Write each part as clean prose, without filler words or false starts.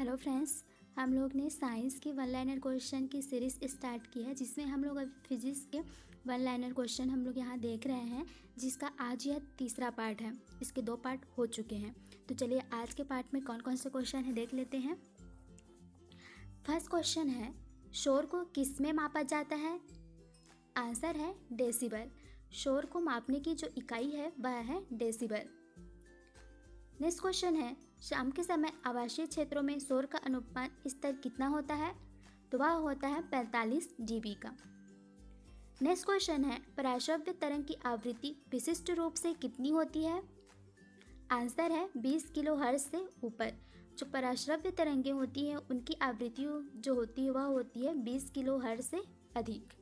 Hello friends, हम लोग ने साइंस की वन लाइनर क्वेश्चन की सीरीज़ स्टार्ट की है जिसमें हम लोग अभी फिजिक्स के वन लाइनर क्वेश्चन हम लोग यहाँ देख रहे हैं, जिसका आज यह तीसरा पार्ट है। इसके 2 पार्ट हो चुके हैं। तो चलिए आज के पार्ट में कौन कौन से क्वेश्चन है देख लेते हैं। फर्स्ट क्वेश्चन है, शोर को किस में मापा जाता है? आंसर है डेसिबल। शोर को मापने की जो इकाई है वह है डेसिबल। नेक्स्ट क्वेश्चन है, शाम के समय आवासीय क्षेत्रों में शोर का अनुपात स्तर कितना होता है? तो वह होता है 45 dB का। नेक्स्ट क्वेश्चन है, पराश्रव्य तरंग की आवृत्ति विशिष्ट रूप से कितनी होती है? आंसर है 20 किलोहर्ट्ज से ऊपर। जो पराश्रव्य तरंगें होती हैं उनकी आवृत्ति जो होती है वह होती है 20 किलोहर्ट्ज से अधिक।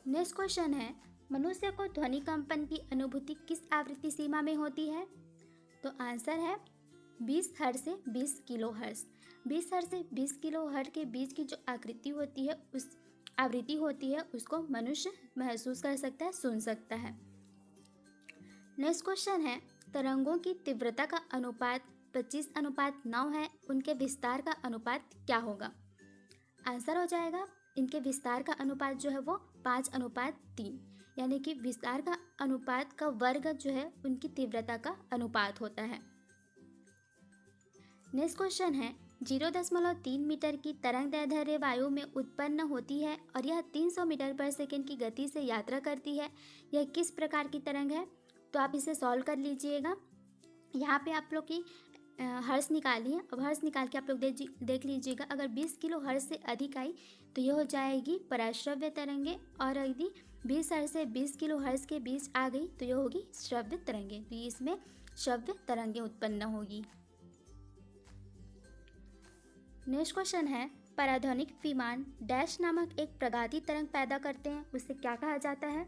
नेक्स्ट क्वेश्चन है, मनुष्य को ध्वनि कंपन की अनुभूति किस आवृत्ति सीमा में होती है? तो आंसर है 20 हर्ट्ज से 20 किलोहर्ट्ज। 20 हर्ट्ज से 20 किलोहर्ट्ज के बीच की जो आकृति होती है, उस आवृत्ति होती है, उसको मनुष्य महसूस कर सकता है, सुन सकता है। नेक्स्ट क्वेश्चन है, तरंगों की तीव्रता का अनुपात 25:9 है, उनके विस्तार का अनुपात क्या होगा? आंसर हो जाएगा, इनके विस्तार का अनुपात जो है वो 5:3, यानी कि विस्तार का अनुपात का वर्ग जो है उनकी तीव्रता का अनुपात होता है। नेक्स्ट क्वेश्चन है, 0.3 मीटर की तरंग दैर्ध्य वायु में उत्पन्न होती है और यह 300 मीटर पर सेकंड की गति से यात्रा करती है। यह किस प्रकार की तरंग है? तो आप इसे सॉल्व कर लीजिएगा। यहाँ पे आप लोग की हर्ट्ज निकालिए। अब हर्ट्ज निकाल के आप लोग देख लीजिएगा। अगर 20 किलो हर्ट्ज से अधिक आई तो यह हो जाएगी पराश्रव्य तरंगे, और यदि 20 हर्ट्ज से 20 किलो हर्ट्ज के बीच आ गई तो यह होगी श्रव्य तरंगे। तो इसमें श्रव्य तरंगे उत्पन्न होगी। नेक्स्ट क्वेश्चन है, पराध्वनिक विमान डैश नामक एक प्रगाती तरंग पैदा करते हैं, उसे क्या कहा जाता है?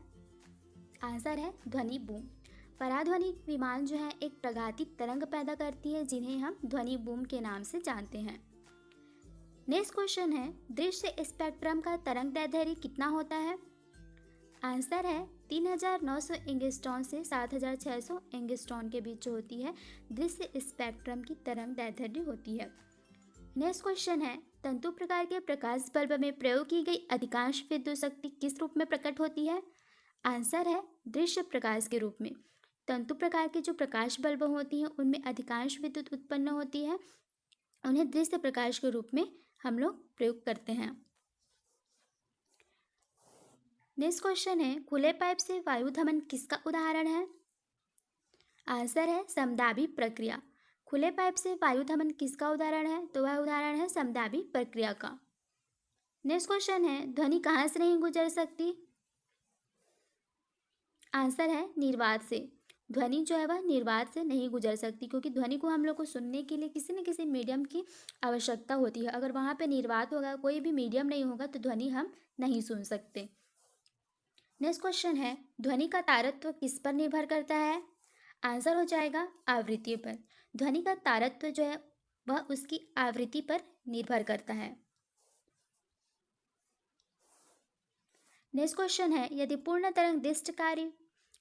आंसर है ध्वनि बूम। पराध्वनिक विमान जो है एक प्रगाती तरंग पैदा करती है, जिन्हें हम ध्वनि बूम के नाम से जानते हैं। नेक्स्ट क्वेश्चन है, दृश्य स्पेक्ट्रम का तरंग दैर्ध्य कितना होता है? आंसर है 3900 एंगस्ट्रॉन से 7600 एंगस्ट्रॉन के बीच होती है दृश्य स्पेक्ट्रम की तरंग दैर्ध्य होती है। नेक्स्ट क्वेश्चन है, तंतु प्रकार के प्रकाश बल्ब में प्रयोग की गई अधिकांश विद्युत शक्ति किस रूप में प्रकट होती है? आंसर है दृश्य प्रकाश के रूप में। तंतु प्रकार के जो प्रकाश बल्ब होती हैं उनमें अधिकांश विद्युत उत्पन्न होती है, उन्हें दृश्य प्रकाश के रूप में हम लोग प्रयोग करते हैं। नेक्स्ट क्वेश्चन है, खुले पाइप से वायु धमन किसका उदाहरण है? आंसर है समदाबी प्रक्रिया। खुले पाइप से वायु धमन किसका उदाहरण है? तो वह उदाहरण है समदाबी प्रक्रिया का। नेक्स्ट क्वेश्चन है, ध्वनि कहाँ से नहीं गुजर सकती? आंसर है निर्वात से। ध्वनि जो है वह निर्वात से नहीं गुजर सकती, क्योंकि ध्वनि को हम लोग को सुनने के लिए किसी न किसी मीडियम की आवश्यकता होती है। अगर वहाँ पे निर्वात होगा, कोई भी मीडियम नहीं होगा, तो ध्वनि हम नहीं सुन सकते। नेक्स्ट क्वेश्चन है, ध्वनि का तारत्व किस पर निर्भर करता है? आंसर हो जाएगा आवृत्ति पर। ध्वनि का तारत्व जो है वह उसकी आवृत्ति पर निर्भर करता है। नेक्स्ट क्वेश्चन है, यदि पूर्ण तरंग दृष्टिकारी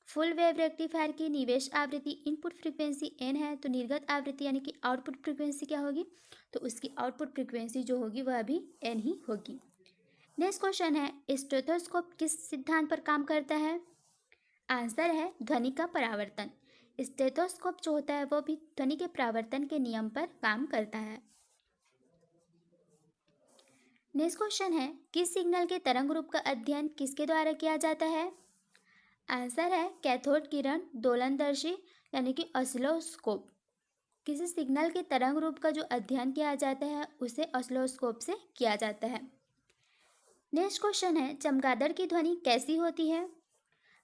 फुल वेव रेक्टिफायर की निवेश आवृत्ति इनपुट फ्रीक्वेंसी n है, तो निर्गत आवृत्ति यानी कि आउटपुट फ्रीक्वेंसी क्या होगी? तो उसकी आउटपुट फ्रीक्वेंसी जो होगी वह भी n ही होगी। नेक्स्ट क्वेश्चन है, स्टेथोस्कोप किस सिद्धांत पर काम करता है? आंसर है ध्वनि का परावर्तन। स्टेथोस्कोप जो होता है वो भी ध्वनि के परावर्तन के नियम पर काम करता है। नेक्स्ट क्वेश्चन है, किस सिग्नल के तरंग रूप का अध्ययन किसके द्वारा किया जाता है? आंसर है कैथोड किरण दोलनदर्शी यानी कि ऑसिलोस्कोप। किसी सिग्नल के तरंग रूप का जो अध्ययन किया जाता है उसे ऑसिलोस्कोप से किया जाता है। नेक्स्ट क्वेश्चन है, चमगादड़ की ध्वनि कैसी होती है?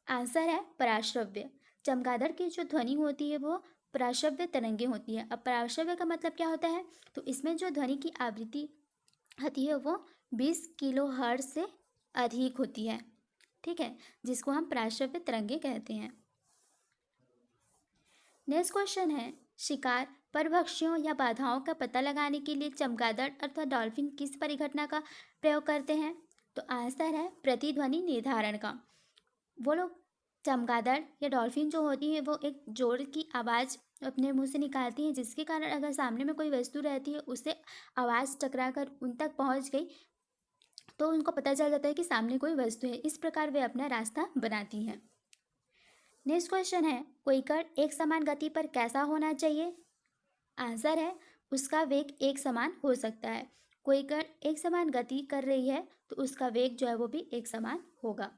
आंसर है पराश्रव्य। चमगादड़ की जो ध्वनि होती है वो पराश्रव्य तरंगे होती है। अब पराश्रव्य का मतलब क्या होता है? तो इसमें जो ध्वनि की आवृत्ति होती है वो 20 किलो हर्ट्ज से अधिक होती है, ठीक है, जिसको हम पराश्रव्य तरंगे कहते हैं। नेक्स्ट क्वेश्चन है, शिकार परभक्षियों या बाधाओं का पता लगाने के लिए चमगादड़ अथवा डॉल्फिन किस परिघटना का प्रयोग करते हैं? तो आंसर है प्रतिध्वनि निर्धारण का। वो लोग चमगादड़ या डॉल्फिन जो होती है वो एक जोर की आवाज़ अपने मुंह से निकालती हैं, जिसके कारण अगर सामने में कोई वस्तु रहती है उससे आवाज़ टकराकर उन तक पहुंच गई तो उनको पता चल जाता है कि सामने कोई वस्तु है। इस प्रकार वे अपना रास्ता बनाती हैं। नेक्स्ट क्वेश्चन है, कोई कण एक समान गति पर कैसा होना चाहिए? आंसर है उसका वेग एक समान हो सकता है। कोई कण एक समान गति कर रही है तो उसका वेग जो है वो भी एक समान होगा।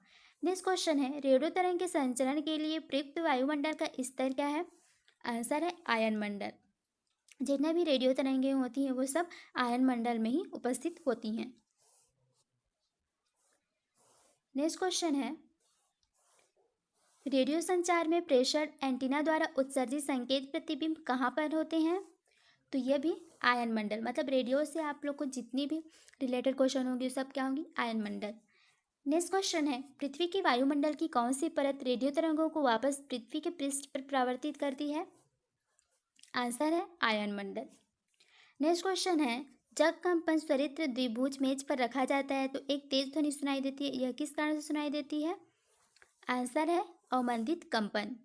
नेक्स्ट क्वेश्चन है, रेडियो तरंग के संचरण के लिए प्रयुक्त वायुमंडल का स्तर क्या है? आंसर है आयन मंडल। जितने भी रेडियो तरंगें होती हैं वो सब आयन मंडल में ही उपस्थित होती हैं। नेक्स्ट क्वेश्चन है, रेडियो संचार में प्रेषण एंटीना द्वारा उत्सर्जित संकेत प्रतिबिंब कहाँ पर होते हैं? तो ये भी आयन मंडल, मतलब रेडियो से आप लोग को जितनी भी रिलेटेड क्वेश्चन होंगे सब क्या होंगी? आयन मंडल। नेक्स्ट क्वेश्चन है, पृथ्वी की वायुमंडल की कौन सी परत रेडियो तरंगों को वापस पृथ्वी के पृष्ठ पर परावर्तित करती है? आंसर है आयन मंडल। नेक्स्ट क्वेश्चन है, जब कंपन स्वरित्र द्विभुज मेज पर रखा जाता है तो एक तेज ध्वनि सुनाई देती है, यह किस कारण से सुनाई देती है? आंसर है अवमंदित कंपन।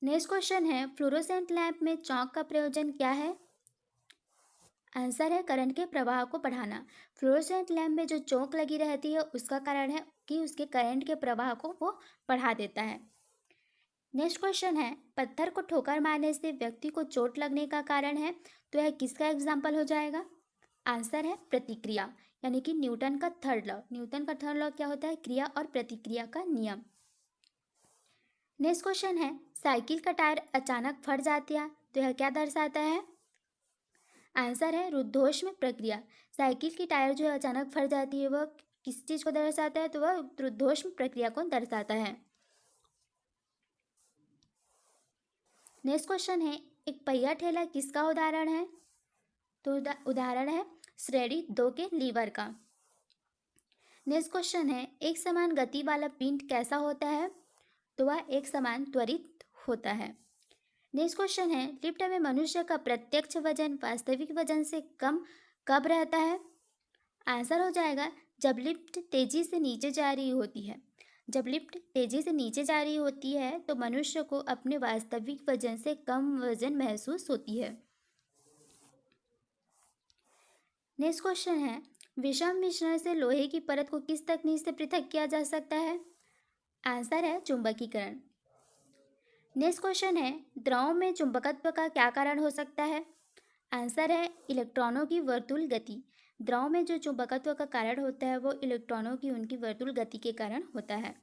नेक्स्ट क्वेश्चन है, फ्लोरोसेंट लैंप में चौक का प्रयोजन क्या है? आंसर है करंट के प्रवाह को बढ़ाना। फ्लोरोसेंट लैंप में जो चौक लगी रहती है उसका कारण है कि उसके करंट के प्रवाह को वो बढ़ा देता है। नेक्स्ट क्वेश्चन है, पत्थर को ठोकर मारने से व्यक्ति को चोट लगने का कारण है, तो यह किसका एग्जाम्पल हो जाएगा? आंसर है प्रतिक्रिया, यानी कि न्यूटन का थर्ड लॉ। न्यूटन का थर्ड लॉ क्या होता है? क्रिया और प्रतिक्रिया का नियम। नेक्स्ट क्वेश्चन है, साइकिल का टायर अचानक फट जाता है तो यह क्या दर्शाता है? आंसर है रुद्धोष्म प्रक्रिया। साइकिल की टायर जो है अचानक फट जाती है वह किस चीज़ को दर्शाता है? तो वह रुद्धोष्म प्रक्रिया को दर्शाता है। नेक्स्ट क्वेश्चन है, एक पहिया ठेला किसका उदाहरण है? तो उदाहरण है श्रेणी 2 के लीवर का। नेक्स्ट क्वेश्चन है, एक समान गति वाला पिंड कैसा होता है? तो वह एक समान त्वरित होता है। नेक्स्ट क्वेश्चन है, लिफ्ट में मनुष्य का प्रत्यक्ष वजन वास्तविक वजन से कम कब रहता है? आंसर हो जाएगा जब लिफ्ट तेजी से नीचे जा रही होती है। जब लिफ्ट तेजी से नीचे जा रही होती है तो मनुष्य को अपने वास्तविक वजन से कम वजन महसूस होती है। नेक्स्ट क्वेश्चन है, विषम मिश्रण से लोहे की परत को किस तकनीक से पृथक किया जा सकता है? आंसर है चुंबकीकरण। नेक्स्ट क्वेश्चन है, द्रव में चुंबकत्व का क्या कारण हो सकता है? आंसर है इलेक्ट्रॉनों की वर्तुल गति। द्रव में जो चुंबकत्व का कारण होता है वो इलेक्ट्रॉनों की उनकी वर्तुल गति के कारण होता है।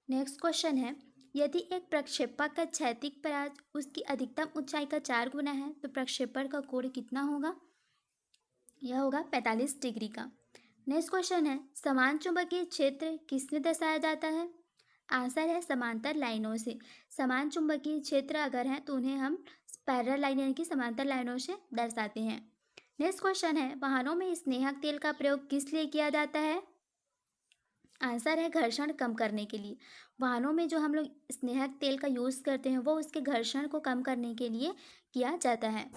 नेक्स्ट क्वेश्चन है, यदि एक प्रक्षेपक का क्षैतिज परास उसकी अधिकतम ऊंचाई का 4 गुना है तो प्रक्षेपण का कोण कितना होगा? यह होगा 45 डिग्री का। नेक्स्ट क्वेश्चन है, समान चुंबकीय क्षेत्र किसमें दर्शाया जाता है? आंसर है समांतर लाइनों से। समान चुंबकीय क्षेत्र अगर हैं तो उन्हें हम पैरेलल लाइन यानी कि समांतर लाइनों से दर्शाते हैं। नेक्स्ट क्वेश्चन है, वाहनों में स्नेहक तेल का प्रयोग किस लिए किया जाता है? आंसर है घर्षण कम करने के लिए। वाहनों में जो हम लोग स्नेहक तेल का यूज़ करते हैं वो उसके घर्षण को कम करने के लिए किया जाता है।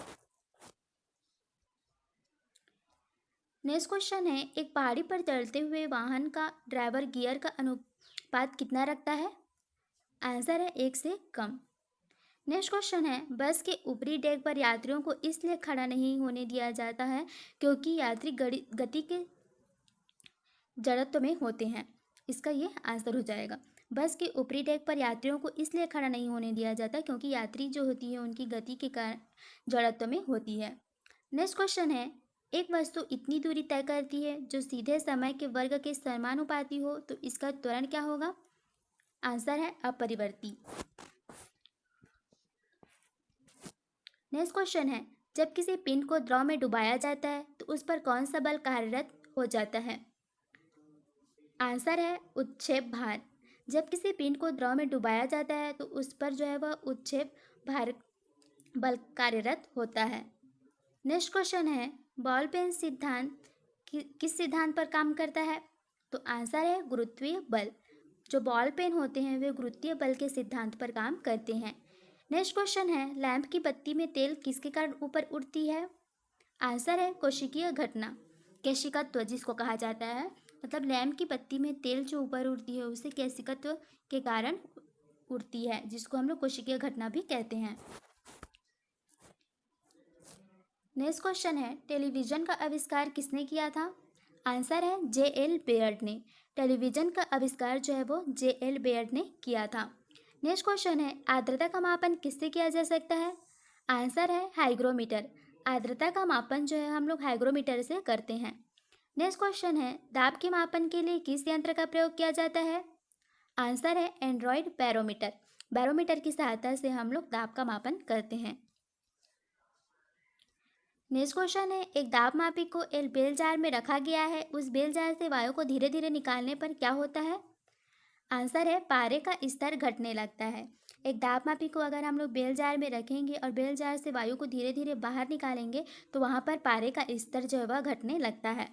नेक्स्ट क्वेश्चन है, एक पहाड़ी पर चलते हुए वाहन का ड्राइवर गियर का अनुपात कितना रखता है? आंसर है 1 से कम। नेक्स्ट क्वेश्चन है, बस के ऊपरी डेक पर यात्रियों को इसलिए खड़ा नहीं होने दिया जाता है क्योंकि यात्री गति के जड़त्व में होते हैं। इसका ये आंसर हो जाएगा। बस के ऊपरी डेक पर यात्रियों को इसलिए खड़ा नहीं होने दिया जाता क्योंकि यात्री जो होती है उनकी गति के कारण जड़त्व में होती है। नेक्स्ट क्वेश्चन है, एक वस्तु इतनी दूरी तय करती है जो सीधे समय के वर्ग के समानुपाती हो तो इसका त्वरण क्या होगा? आंसर है अपरिवर्ती। नेक्स्ट क्वेश्चन है, जब किसी पिंड को द्रव में डुबाया जाता है तो उस पर कौन सा बल कार्यरत हो जाता है? आंसर है उत्क्षेप भार। जब किसी पिंड को द्रव में डुबाया जाता है तो उस पर जो है वह उत्क्षेप भार बल कार्यरत होता है। नेक्स्ट क्वेश्चन है, बॉल पेन सिद्धांत किस सिद्धांत पर काम करता है? तो आंसर है गुरुत्वीय बल। जो बॉल पेन होते हैं वे गुरुत्वीय बल के सिद्धांत पर काम करते हैं। नेक्स्ट क्वेश्चन है, लैंप की बत्ती में तेल किसके कारण ऊपर उठती है? आंसर है कोशिकीय घटना, केशिकत्व जिसको कहा जाता है मतलब लैंप की बत्ती में तेल जो ऊपर उड़ती है उसे केशिकत्व के कारण उड़ती है, जिसको हम लोग कोशिकीय घटना भी कहते हैं। नेक्स्ट क्वेश्चन है, टेलीविजन का आविष्कार किसने किया था? आंसर है J.L. बेयर्ड ने। टेलीविजन का आविष्कार जो है वो J.L. बेयर्ड ने किया था। नेक्स्ट क्वेश्चन है, आर्द्रता का मापन किससे किया जा सकता है? आंसर है हाइग्रोमीटर। आर्द्रता का मापन जो है हम लोग हाइग्रोमीटर से करते हैं। नेक्स्ट क्वेश्चन है, दाब के मापन के लिए किस यंत्र का प्रयोग किया जाता है? आंसर है एंड्रॉयड बैरोमीटर। बैरोमीटर की सहायता से हम लोग दाब का मापन करते हैं। नेक्स्ट क्वेश्चन है, एक दाब मापी को एक बेल जार में रखा गया है, उस बेल जार से वायु को धीरे धीरे निकालने पर क्या होता है? आंसर है पारे का स्तर घटने लगता है। एक दाब मापी को अगर हम लोग बेल जार में रखेंगे और बेल जार से वायु को धीरे धीरे बाहर निकालेंगे तो वहाँ पर पारे का स्तर जो है वह घटने लगता है।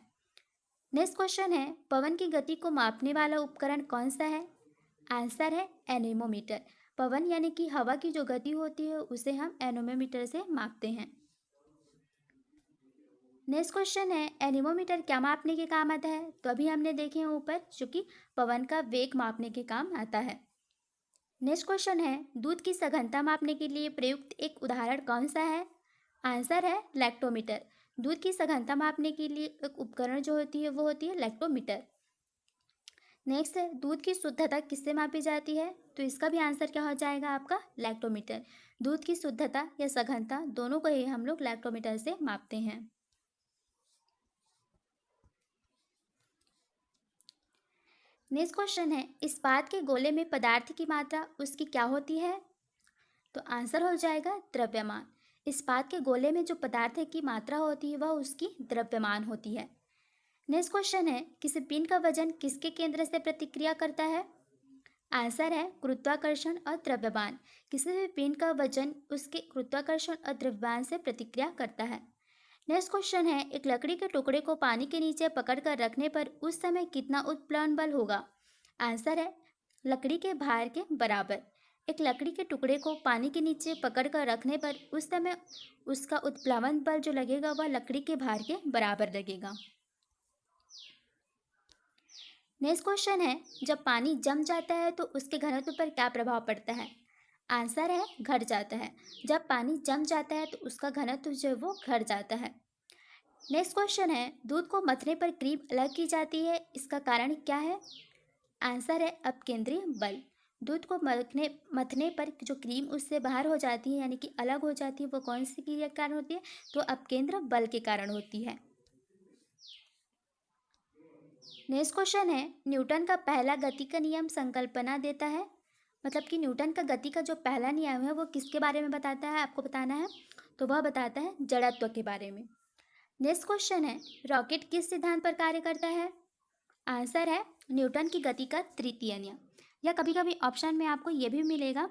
नेक्स्ट क्वेश्चन है, पवन की गति को मापने वाला उपकरण कौन सा है? आंसर है एनेमोमीटर। पवन यानी कि हवा की जो गति होती है उसे हम एनेमोमीटर से मापते हैं। नेक्स्ट क्वेश्चन है, एनेमोमीटर क्या मापने के काम आता है? तो अभी हमने देखे हैं ऊपर, जो कि पवन का वेग मापने के काम आता है। नेक्स्ट क्वेश्चन है, दूध की सघनता मापने के लिए प्रयुक्त एक उदाहरण कौन सा है? आंसर है लैक्टोमीटर। दूध की सघनता मापने के लिए एक उपकरण जो होती है वो होती है लैक्टोमीटर। नेक्स्ट है, दूध की शुद्धता किससे मापी जाती है? तो इसका भी आंसर क्या हो जाएगा आपका? लैक्टोमीटर। दूध की शुद्धता या सघनता दोनों को ही हम लोग लैक्टोमीटर से मापते हैं। नेक्स्ट क्वेश्चन है, इस्पात के गोले में पदार्थ की मात्रा उसकी क्या होती है? तो आंसर हो जाएगा द्रव्यमान। इस्पात के गोले में जो पदार्थ की मात्रा होती है वह उसकी द्रव्यमान होती है। नेक्स्ट क्वेश्चन है, किसी पिंड का वजन किसके केंद्र से प्रतिक्रिया करता है? आंसर है गुरुत्वाकर्षण और द्रव्यमान। किसी भी पिंड का वजन उसके गुरुत्वाकर्षण और द्रव्यमान से प्रतिक्रिया करता है। नेक्स्ट क्वेश्चन है, एक लकड़ी के टुकड़े को पानी के नीचे पकड़कर रखने पर उस समय कितना उत्प्लवन बल होगा? आंसर है लकड़ी के भार के बराबर। एक लकड़ी के टुकड़े को पानी के नीचे पकड़कर रखने पर उस समय उसका उत्प्लवन बल जो लगेगा वह लकड़ी के भार के बराबर लगेगा। नेक्स्ट क्वेश्चन है, जब पानी जम जाता है तो उसके घनत्व पर क्या प्रभाव पड़ता है? आंसर है घट जाता है। जब पानी जम जाता है तो उसका घनत्व जो है वो घट जाता है। नेक्स्ट क्वेश्चन है, दूध को मथने पर क्रीम अलग की जाती है, इसका कारण क्या है? आंसर है अपकेंद्रीय बल। दूध को मथने पर जो क्रीम उससे बाहर हो जाती है यानी कि अलग हो जाती है वो कौन सी क्रिया के कारण होती है? तो अपकेंद्र बल के कारण होती है। नेक्स्ट क्वेश्चन है, न्यूटन का पहला गति का नियम संकल्पना देता है, मतलब कि न्यूटन का गति का जो पहला नियम है वो किसके बारे में बताता है? आपको बताना है। तो वह बताता है जड़त्व के बारे में। नेक्स्ट क्वेश्चन है, रॉकेट किस सिद्धांत पर कार्य करता है? आंसर है न्यूटन की गति का तृतीय नियम, या कभी कभी ऑप्शन में आपको ये भी मिलेगा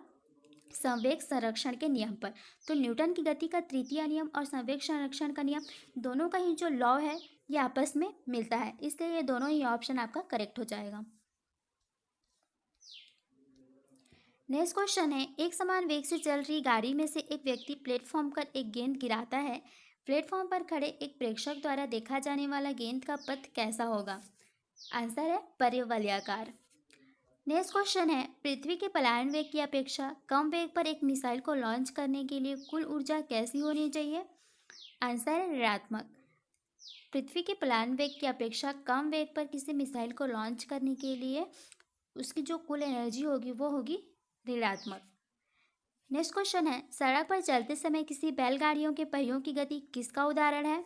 संवेग संरक्षण के नियम पर। तो न्यूटन की गति का तृतीय नियम और संवेग संरक्षण का नियम दोनों का ही जो लॉ है ये आपस में मिलता है, इसलिए ये दोनों ही ऑप्शन आपका करेक्ट हो जाएगा। नेक्स्ट क्वेश्चन है, एक समान वेग से चल रही गाड़ी में से एक व्यक्ति प्लेटफॉर्म पर एक गेंद गिराता है। प्लेटफॉर्म पर खड़े एक प्रेक्षक द्वारा देखा जाने वाला गेंद का पथ कैसा होगा? आंसर है परिवलयाकार। नेक्स्ट क्वेश्चन है, पृथ्वी के पलायन वेग की अपेक्षा कम वेग पर एक मिसाइल को लॉन्च करने के लिए कुल ऊर्जा कैसी होनी चाहिए? आंसर है ऋणात्मक। पृथ्वी के पलायन वेग की अपेक्षा कम वेग पर किसी मिसाइल को लॉन्च करने के लिए उसकी जो कुल एनर्जी होगी वो होगी ऋणात्मक। नेक्स्ट क्वेश्चन है, सड़क पर चलते समय किसी बैलगाड़ियों के पहियों की गति किसका उदाहरण है?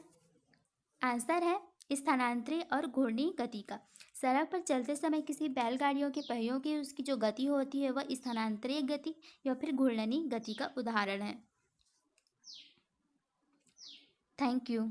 आंसर है स्थानांतरी और घूर्णी गति का। सड़क पर चलते समय किसी बैलगाड़ियों के पहियों की उसकी जो गति होती है वह स्थानांतरिय गति या फिर घूर्णनी गति का उदाहरण है। Thank you.